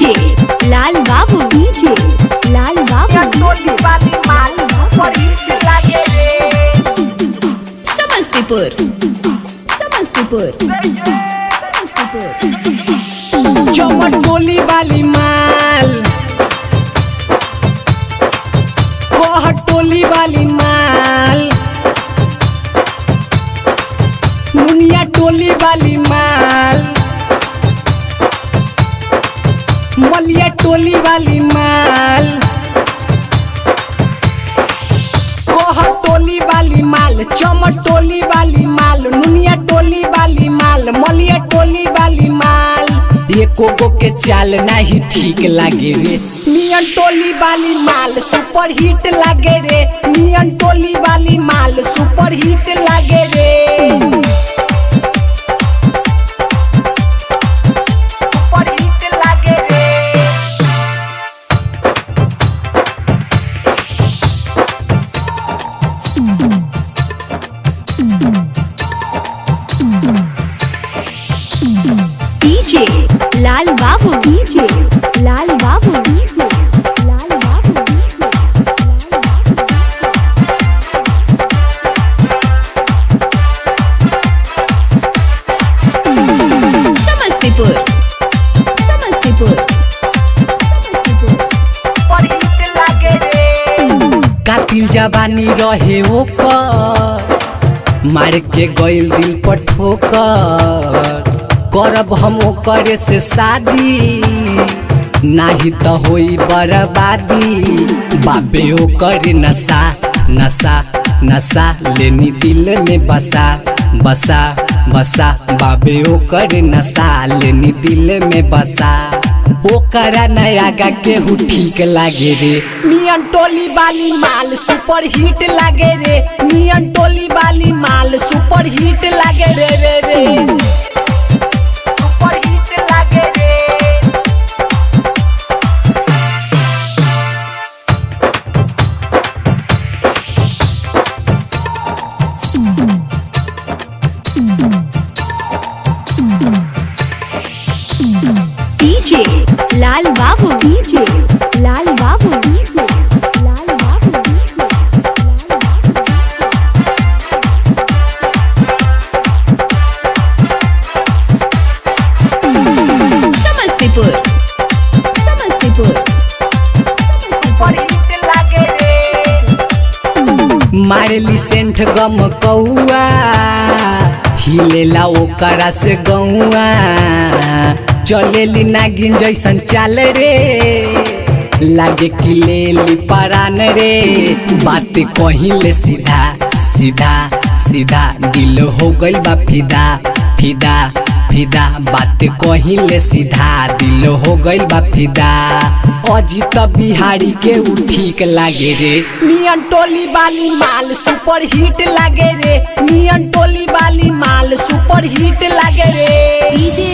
DJ लाल बाबू, DJ लाल बाबू, टोली वाली माल बड़ी लागे रे। समस्तीपुर समस्तीपुर समस्तीपुर। चौमट टोली वाली माल, कोहट टोली वाली माल, मुनिया टोली वाली माल, मलिया टोली वाली माल, कोहट टोली वाली माल, चौमट टोली वाली माल, नुनिया टोली वाली माल, मलिया टोली वाली माल। एको गो के चाल नहीं ठीक लागे रे। नियन टोली वाली माल सुपर हिट लागे रे। नियन टोली वाली माल सुपर हिट लागे रे। सुपर हिट लागे रे। डीजे लाल बाबू, डीजे लाल बाबू, डीजे लाल बाबू, समस्तीपुर समस्तीपुर। सुपर हिट लागे रे। कातिल जवानी रहे ओकर, मार के गइल दिल पर ठोकर। करब हम ओकरे से शादी, नाही तो होई बर्बादी। बाबे ओकर नशा नशा नशा, लेनी दिल में बसा बसा बसा। बाबे ओकर नशा लेनी दिल में बसा। ओकरा नया गा केहू ठीक लागे रे। नियन टोली वाली माल सुपर हिट लागे रे। नियन टोली वाली माल सुपर हिट लागे रे रे रे। सुपर हिट लागे रे। डीजे लाल बाबू, डीजे लाल बाबू, डीजे लाल बाबू, DJ Samastipur Samastipur. Super hit लागे रे। मारेली सेंट गम कौआ, हिलेला ओकरा से गौआ। चलेली नागिन जैसन चाल रे, लागे कि लेली परान रे। बात कहिले सीधा सीधा सीधा, दिल हो गइल बा फिदा फिदा फिदा। बात कहिले सीधा, दिल हो गइल बा फिदा। अजीत बिहारी के उ ठीक लागे रे। नियन टोली वाली माल सुपर हिट लागे रे। नियन टोली वाली माल सुपर हिट लागे रे। डीजे